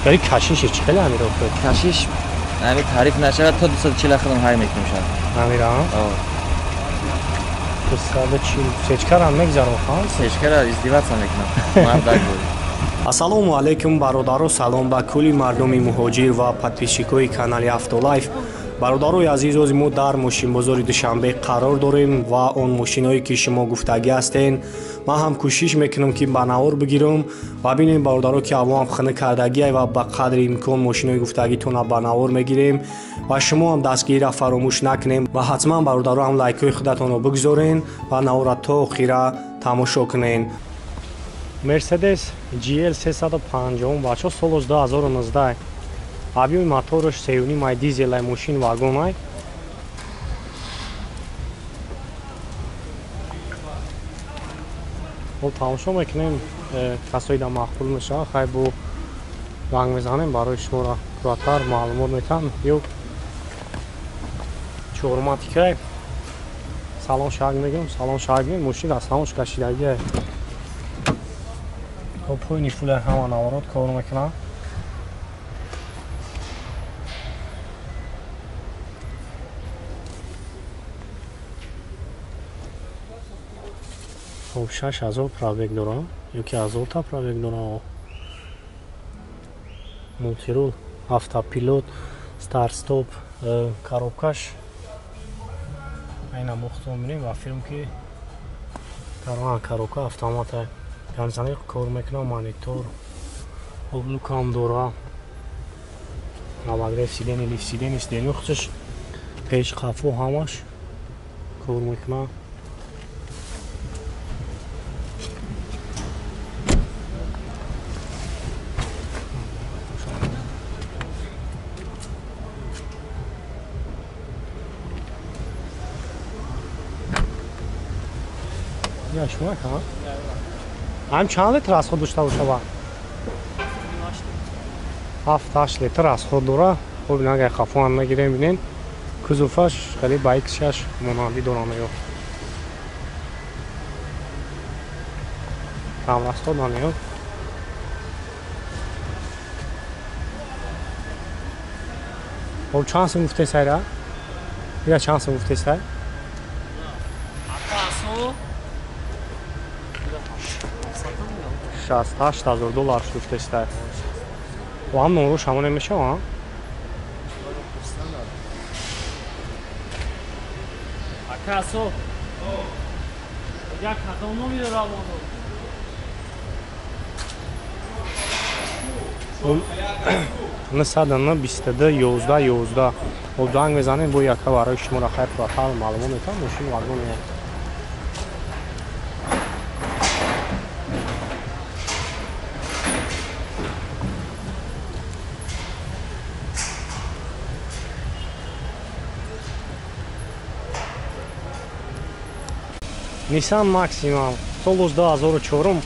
ولی کشیشش خیلی امیر افتاد. کشیش همین تعریف نشود تا 240 خدم های میکنم شد. امیر ها؟ 240 سچکر هم میگذارم خان؟ سچکر ازدیوات هم میکنم. مردک بود. ассалому алайкум бародаро, салом ба кулли мардуми муҳоҷир ва подписчикои канали Автолайф. бародарои азиз, ози мо дар мошинбозори Душанбе қарор дорем ва он мошиное ки шумо гуфтагӣ ҳастен. ман ҳам кӯшиш мекунам ки ба навор бигирам ва бинем бародаро ки аввам хина кардагӣ ва ба қадри имкон мошинои гуфтагитона ба навор мегирем ва шумо ҳам дастгириро фаромӯш накунем ва ҳатман бародаро ҳам лайкҳои худатонро бигзорен ва наворро то охира тамошо кунен. Mercedes GL 350 бачо солош 2019 объёми моторош 3.5 май дизелай мошин вагонай. хоб тамошо мекунем касои да махбул мешава хай бо ранг мезанем барои шуморо пурратар маълумот метам ё чорматикай салон шаг мегӯям салон шаг мегӯям мошин аз ҳамош кашидагиай. پوینی فولر همه نوارات کار میکنن. خب 6000 پرابگ دارم یکی 1000 تا پرابگ دارم. مولتیرول автопилот старт стоп коробкаш айна мохтом мебинем ва филм ки карван коробка автомата ганзани кор мекунам монитор облукам дора навагрев сидени лифт сидени сидени худш пеш қафо ҳамаш кор мекунам. یا شما ها هم چند لیتر از خود داشته باشه با 7-8 لیتر از خود داره. خب این اگه خفا هم نگیریم بینین کزوفش خیلی بایکشش منابی دورانه یا کامرست ها دانه یا خب چند سه مفته سایره یا چند سه مفته سایره 68,000 доллар шуд тестай. Ва ҳам нонро шамо немешава? Акасо. Як хатоно миравоно. Насадана 22-11. Обданг мезанем бо яка барои шуморо хайр пурратар маълумот метавам мошин вагоне. Nissan Maxima солош 2004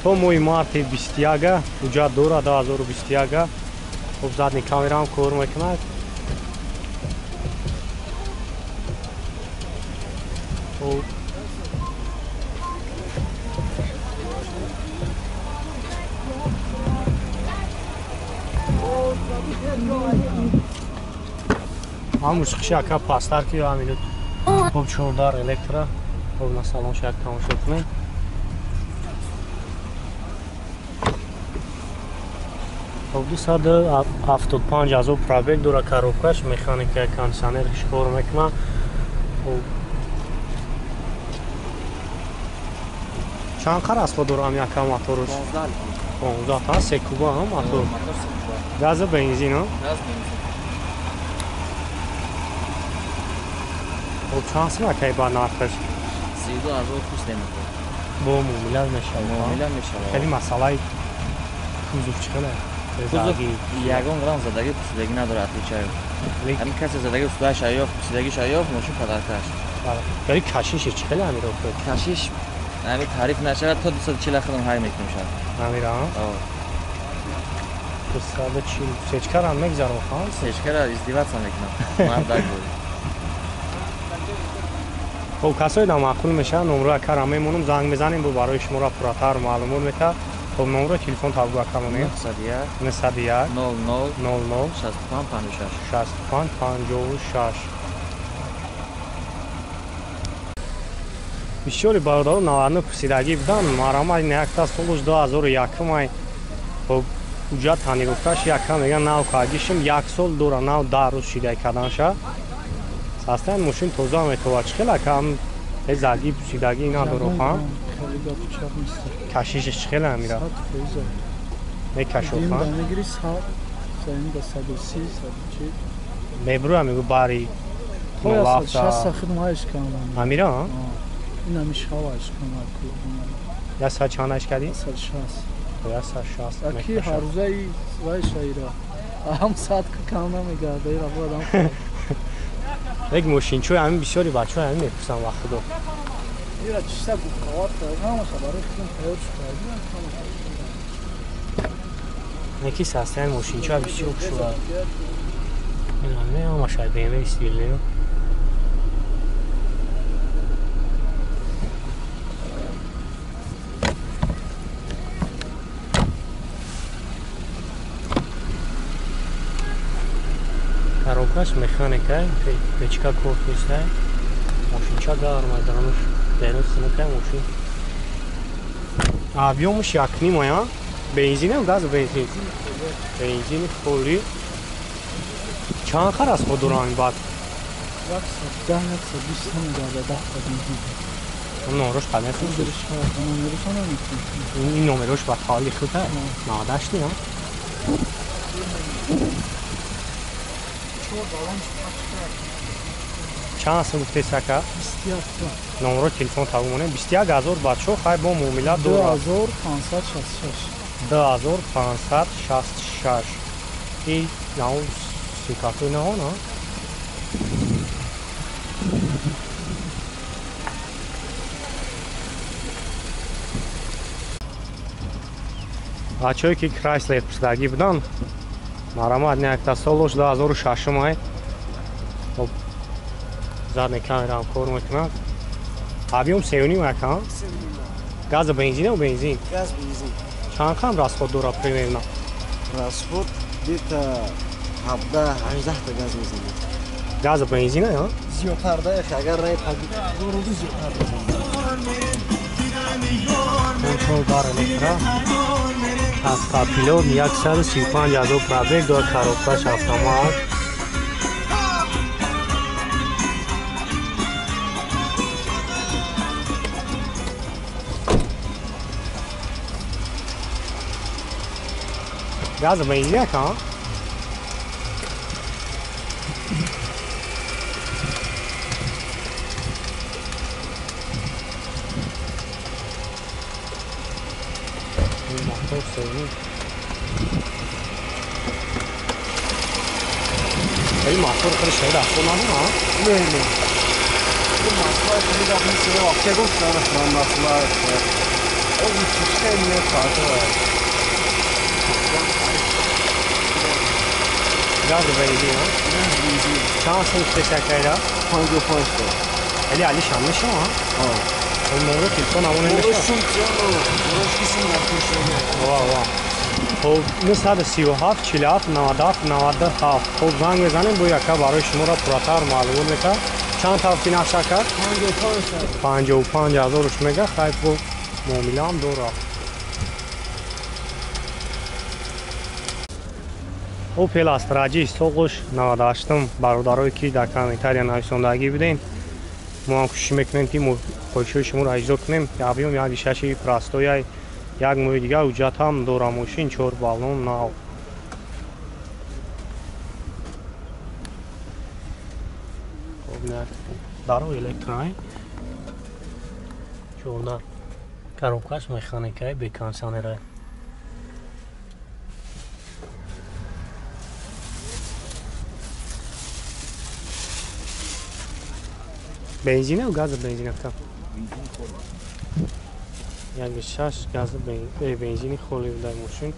то моҳи марти 21 ҳуҷҷат дора 2021. хуб задни камераам кор мекунад. ҳам мушқиши ака пастар ки ҳамин хуб 14 электро. خب نه سلام شاید تماشا کنیم. خب 275,000 پرابگ داره کاروبکش مکانیک کاندیشنرش کار میکنه. خب چند قرار است دارم یک موتورش 15 تا 3 کوبه هم موتور گاز بنزین ها. خب چند سال کی با نرخش 32,000 پوست نمیکنه. با معامله میشه. خیلی مسئله کوزوف چقدر؟ کوزوف یگان گرم زدگی پوسیدگی نداره اتریچه. همین کسی زدگی پوسیدگی شایاف پوسیدگی شایاف ماشین پدرکش. ولی کشیش چقدر امیر افتاد؟ کشیش همین تعریف نشود تا 240 خدم های میکنم شد. امیر ها؟ 240 سچکر هم میگذارم خان؟ سچکر ازدیوات هم میکنم. مردک بود. خب کسایی دا معقول میشه نمره کار میمونم زنگ میزنیم برای شما را پراتر معلومات میده خب نمره تلفن تابگو کامونه 901 91 00 00 65 56 65 56 бисёри бародарон наварни пурсидагӣ будан марамай неякта солуш 2001 май хоб ҳуҷҷат танирувкаш яка меган нав кардишим 1 сол дура нав 10 рӯз шидай карданша састаи машин тоза метова чихела кам заги пурсидагӣ надорохам кашишиш чихела мира мекашофам мебруя мегу бари амира я сачанаш кади 160 аки ҳаррӯзаи вай шаира ҳам садка кам намегардаи рафо адам як мошинчӯи ҳамин бисёри бачаҳо ҳамин мепурсан вақтидо ира чиста гуфтовар кардаамаша барои худам тайёр шудаади яки састаи мошинчӯа бисёр шуда меамаша бмв стилео коробкаш механикай печка корпусай мошинча гармай дарамаш берун синакай мошин объёмаш 1,5 моя бензинем газ бензин бензини холи чанд хар аст ходурами бад 120 номерош қадар ин номерош ба хали хута надашти а чанд сум гуфтесака 21 номеро телефон табумоне 21000 бачо хай бо муомила дора 2566 и нау сикату наона бачое ки крайслер пурсидагӣ будан марамад неякта солош 2006 май задни камерам кор мекунад объём 3,5 яка газ бензин бензин газ бензин чанд кам расход дора примерно расход где-то 17-18 та газ мезанад газ бензин я зиёдтар да агар рай пагиду зиёдтар контрол дар электра автопилот 135,000 пробег дор коробкаш автомат газ бензин яка мотор севни ай мотор хеле шайда хонаму а не ин масла хеле ахмисе вақте гуфтам масла ол чишкай не фото газ бензин чанд сум песакайда 55 али али шамиша а номеро телефон амон нешо خب 937 47 97 97 خب زنگ بزنیم بو یکا برای شما را پراتر معلومات میکنم چند تفتی نقشه کرد 55,000 روش میگه خیلی بو معامله هم دو راه اوپل استراجی سوقش 98 برادرایی که در کامنتاریا نویسندگی بدین ما هم کوشش میکنیم که خواهش شما را اجرا کنیم ابیوم 1.6 پراستوی یک موی دیگه حجت هم دور ماشین 4 بالون ناو خب نه دارو الکترونی 14 коробкаш механикаи беконсионера бензин ё газ бензин афта 1.6 газ бензини холи дар мошин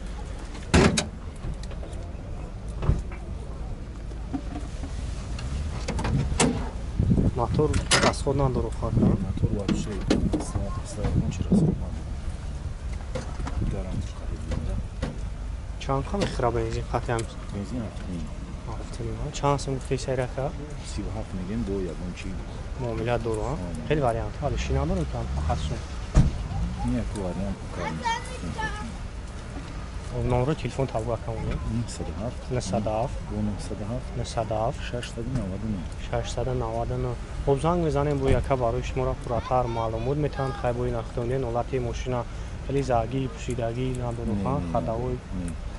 мотор расход надорад мотор вообще расход чӣ расход гарантия چند خواهم اخرا بنزین خطیم بنزین هفتونیم چند سم گفتی سیرکه 37 میگن دو یگان چی معامله دو رو خیلی واریانت حالا شینا دارم که فقط سون نه تو واریانت کار نمره تلفن تابو اکامونه 907 907 699 خب زنگ میزنیم بو یکا برای شما را پراتر معلومات میتونن خیلی بوی نختونین حالت ماشینا خیلی زاگی پوشیدگی نداره خداوی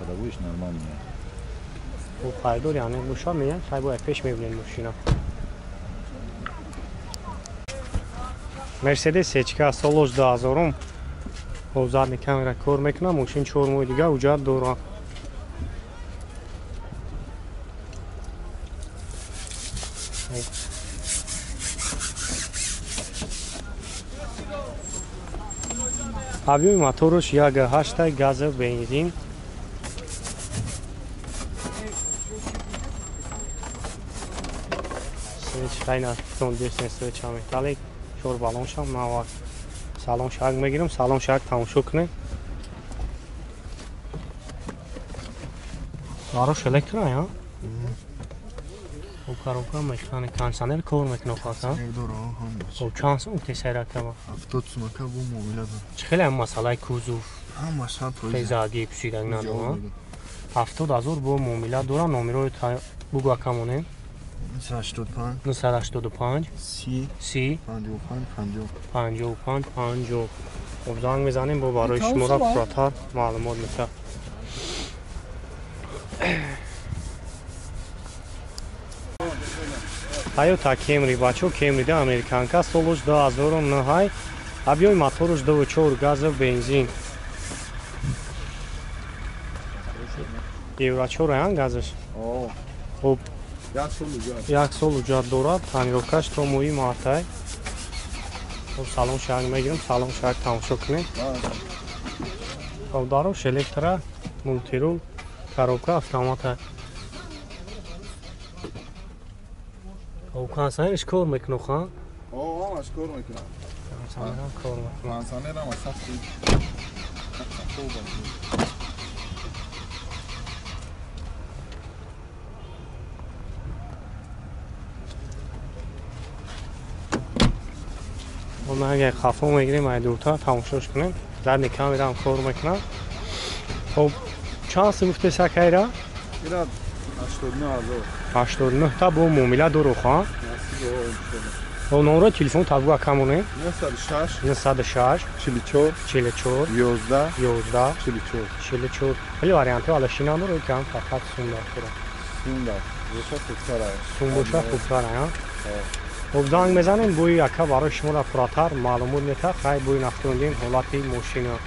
خداویش نرمال میاد و پایدار یعنی گوشا میگن خیلی بوی پیش میبینین ماشینا مرسدس هچکا سولوش 2000 حوزر کامera کار میکنه ماشین 4 ماه دیگه اوجا دورا объем моторуш 1.8 газ бензин свеч хайна тон десен свеч металлик чор балон шам навар салон шаг мегирам салон шаг тамошо кунем барош электро я او коробка механик кондиционер кор мекунад хасан او чанд сум тесера кама 70 сум ка бу муомила чӣ хеле масъалаи кузов ҳамаша тезаги пӯшидаг надорад 70000 бо муомила дорад номерои бугу акамонем 985 30 55 50 خب زنگ میزنیم با برای شما را فراتر معلومات میده Toyota Camry бачо Camry да американка солош 2009 объем моторуш 2.4 газов бензин евро 4 ан газаш хуб як сол уҷат дорад танировкаш то моҳи мартай хуб салон шаг мегирам салон шаг тамошо кунем хуб дарош электро мултирул коробка автомата кондиционерш кор мекунад ха ҳамаш кор мекунад кондиционерам сахти ما اگه خفا میگیریم ای دورتر تماشاش کنیم زدنی کامیرا هم کار میکنه خب چند سه گفته سکیره؟ ایراد 89 تا با معامله دارو خواه و نمره تلفن تابو اکامونه 906 44 11 44 خیلی واریانت حالا شینا داره که هم فقط سون داره سون بوشه خوبتره خب زنگ میزنیم بوی یکا برای شما را فراتر معلومات میده خیلی بوی نفتوندیم حالت ماشینا